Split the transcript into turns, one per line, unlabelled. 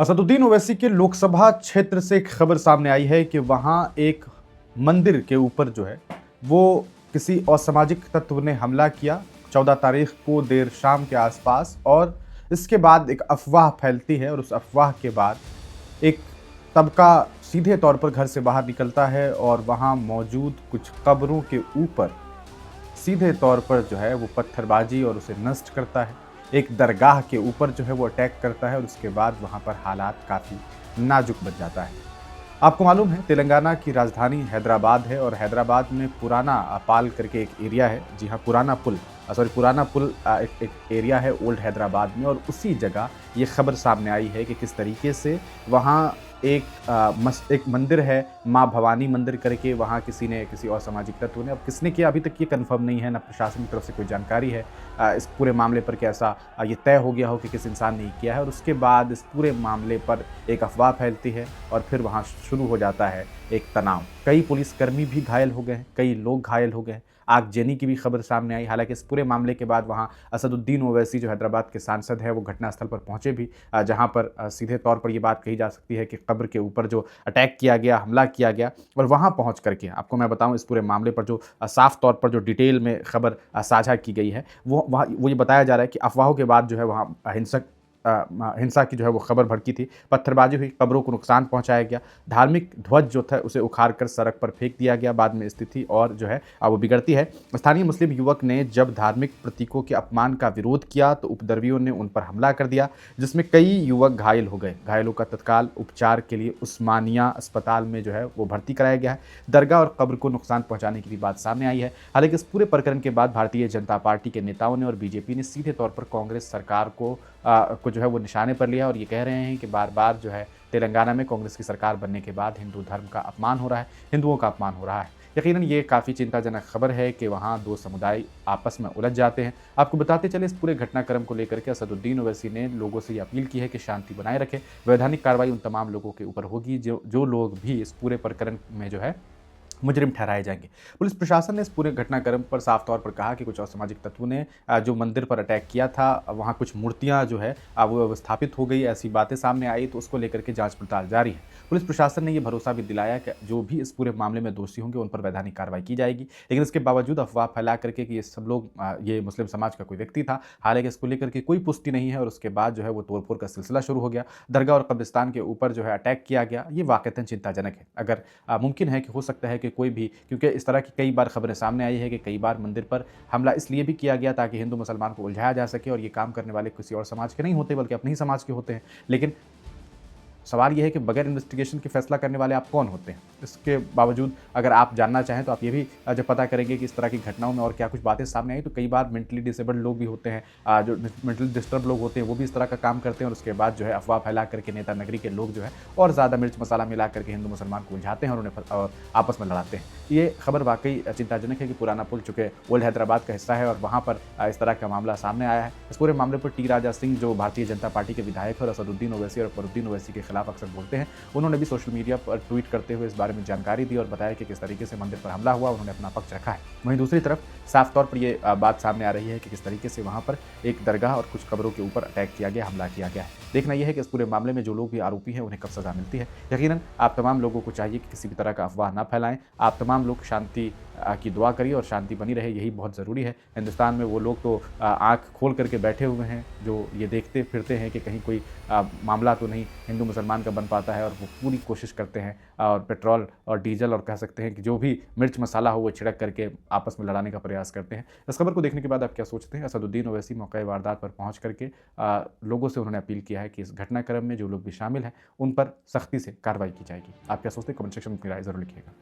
असदुद्दीन ओवैसी के लोकसभा क्षेत्र से एक खबर सामने आई है कि वहां एक मंदिर के ऊपर जो है वो किसी असामाजिक तत्व ने हमला किया 14 तारीख को देर शाम के आसपास। और इसके बाद एक अफवाह फैलती है और उस अफवाह के बाद एक तबका सीधे तौर पर घर से बाहर निकलता है और वहां मौजूद कुछ कब्रों के ऊपर सीधे तौर पर जो है वो पत्थरबाजी और उसे नष्ट करता है। एक दरगाह के ऊपर जो है वो अटैक करता है और उसके बाद वहाँ पर हालात काफ़ी नाजुक बन जाता है। आपको मालूम है तेलंगाना की राजधानी हैदराबाद है और हैदराबाद में पुराना पाल करके एक एरिया है। जी हाँ, पुराना पुल एक एरिया है ओल्ड हैदराबाद में, और उसी जगह ये खबर सामने आई है कि किस तरीके से वहाँ एक मंदिर है, माँ भवानी मंदिर करके, वहाँ किसी असामाजिक तत्व ने, अब किसने किया अभी तक ये कंफर्म नहीं है, ना प्रशासन की तरफ से कोई जानकारी है इस पूरे मामले पर कि ऐसा ये तय हो गया हो कि किस इंसान ने किया है। और उसके बाद इस पूरे मामले पर एक अफवाह फैलती है और फिर वहाँ शुरू हो जाता है एक तनाव। कई पुलिसकर्मी भी घायल हो गए हैं, कई लोग घायल हो गए हैं, आगजनी की भी खबर सामने आई। हालांकि इस पूरे मामले के बाद वहाँ असदुद्दीन ओवैसी जो हैदराबाद के सांसद हैं वो घटनास्थल पर पहुंचे भी, जहां पर सीधे तौर पर ये बात कही जा सकती है कि कब्र के ऊपर जो अटैक किया गया, हमला किया गया, और वहां पहुंच करके आपको मैं बताऊं इस पूरे मामले पर जो साफ तौर पर जो डिटेल में खबर साझा की गई है वो ये बताया जा रहा है कि अफवाहों के बाद जो है वहाँ हिंसा की जो है वो खबर भड़की थी, पत्थरबाजी हुई, कब्रों को नुकसान पहुंचाया गया, धार्मिक ध्वज जो था उसे उखाड़कर सड़क पर फेंक दिया गया। बाद में स्थिति और जो है वो बिगड़ती है। स्थानीय मुस्लिम युवक ने जब धार्मिक प्रतीकों के अपमान का विरोध किया तो उपद्रवियों ने उन पर हमला कर दिया, जिसमें कई युवक घायल हो गए। घायलों का तत्काल उपचार के लिए उस्मानिया अस्पताल में जो है वो भर्ती कराया गया है। दरगाह और कब्र को नुकसान पहुंचाने की भी बात सामने आई है। हालांकि इस पूरे प्रकरण के बाद भारतीय जनता पार्टी के नेताओं ने और बीजेपी ने सीधे तौर पर कांग्रेस सरकार को जो है वो निशाने पर लिया और ये कह रहे हैं कि बार बार जो है तेलंगाना में कांग्रेस की सरकार बनने के बाद हिंदू धर्म का अपमान हो रहा है, हिंदुओं का अपमान हो रहा है। यकीनन ये काफ़ी चिंताजनक खबर है कि वहाँ दो समुदाय आपस में उलझ जाते हैं। आपको बताते चले इस पूरे घटनाक्रम को लेकर के असदुद्दीन ओवैसी ने लोगों से ये अपील की है कि शांति बनाए रखें। वैधानिक कार्रवाई उन तमाम लोगों के ऊपर होगी जो लोग भी इस पूरे प्रकरण में जो है मुजरिम ठहराए जाएंगे। पुलिस प्रशासन ने इस पूरे घटनाक्रम पर साफ तौर पर कहा कि कुछ असामाजिक तत्वों ने जो मंदिर पर अटैक किया था, वहां कुछ मूर्तियां जो है वो व्यवस्थापित हो गई, ऐसी बातें सामने आई, तो उसको लेकर के जांच पड़ताल जारी है। पुलिस प्रशासन ने यह भरोसा भी दिलाया कि जो भी इस पूरे मामले में दोषी होंगे उन पर वैधानिक कार्रवाई की जाएगी। लेकिन इसके बावजूद अफवाह फैला करके कि ये सब लोग ये मुस्लिम समाज का कोई व्यक्ति था, हालांकि इसको लेकर के कोई पुष्टि नहीं है। और उसके बाद जो है वो तोड़फोड़ का सिलसिला शुरू हो गया, दरगाह और कब्रिस्तान के ऊपर जो है अटैक किया गया। ये वाकईतन चिंताजनक है। अगर मुमकिन है कि हो सकता है कि कोई भी, क्योंकि इस तरह की कई बार खबरें सामने आई है कि कई बार मंदिर पर हमला इसलिए भी किया गया ताकि हिंदू मुसलमान को उलझाया जा सके, और ये काम करने वाले किसी और समाज के नहीं होते बल्कि अपने ही समाज के होते हैं। लेकिन सवाल यह है कि बगैर इन्वेस्टिगेशन के फैसला करने वाले आप कौन होते हैं। इसके बावजूद अगर आप जानना चाहें तो आप ये भी जब पता करेंगे कि इस तरह की घटनाओं में और क्या कुछ बातें सामने आई, तो कई बार मेंटली डिसेबल्ड लोग भी होते हैं, जो मेंटली डिस्टर्ब लोग होते हैं, वो भी इस तरह का काम करते हैं। और उसके बाद जो है अफवाह फैला करके नेता नगरी के लोग जो है और ज़्यादा मिर्च मसाला मिला करके हिंदू मुसलमान को उलझाते हैं और उन्हें आपस में लड़ाते हैं। ये खबर वाकई चिंताजनक है कि पुराना पुल चुके ओल्ड हैदराबाद का हिस्सा है और वहाँ पर इस तरह का मामला सामने आया है। इस पूरे मामले पर टी राजा सिंह जो भारतीय जनता पार्टी के विधायक और असदुद्दीन ओवैसी और फरुद्दीन ओवैसी के खिलाफ अक्सर बोलते हैं, उन्होंने भी सोशल मीडिया पर ट्वीट करते हुए इस बारे में जानकारी दी और बताया कि किस तरीके से मंदिर पर हमला हुआ, उन्होंने अपना पक्ष रखा है। वहीं दूसरी तरफ साफ तौर पर यह बात सामने आ रही है कि किस तरीके से वहां पर एक दरगाह और कुछ कब्रों के ऊपर अटैक किया गया, हमला किया गया है। देखना यह है कि इस पूरे मामले में जो लोग भी आरोपी हैं उन्हें कब सजा मिलती है। यकीनन आप तमाम लोगों को चाहिए कि किसी भी तरह का अफवाह ना फैलाएं। आप तमाम लोग शांति की दुआ करिए और शांति बनी रहे, यही बहुत ज़रूरी है। हिंदुस्तान में वो लोग तो आँख खोल करके बैठे हुए हैं जो ये देखते फिरते हैं कि कहीं कोई मामला तो नहीं हिंदू मुसलमान का बन पाता है, और वो पूरी कोशिश करते हैं और पेट्रोल और डीजल और कह सकते हैं कि जो भी मिर्च मसाला हो वो छिड़क करके आपस में लड़ाने का प्रयास करते हैं। इस खबर को देखने के बाद आप क्या सोचते हैं? असदुद्दीन ओवैसी मौके वारदात पर पहुंच करके लोगों से उन्होंने अपील किया है कि इस घटनाक्रम में जो लोग भी शामिल हैं उन पर सख्ती से कार्रवाई की जाएगी। आप क्या सोचते हैं? कमेंट सेक्शन में अपनी राय जरूर लिखिएगा।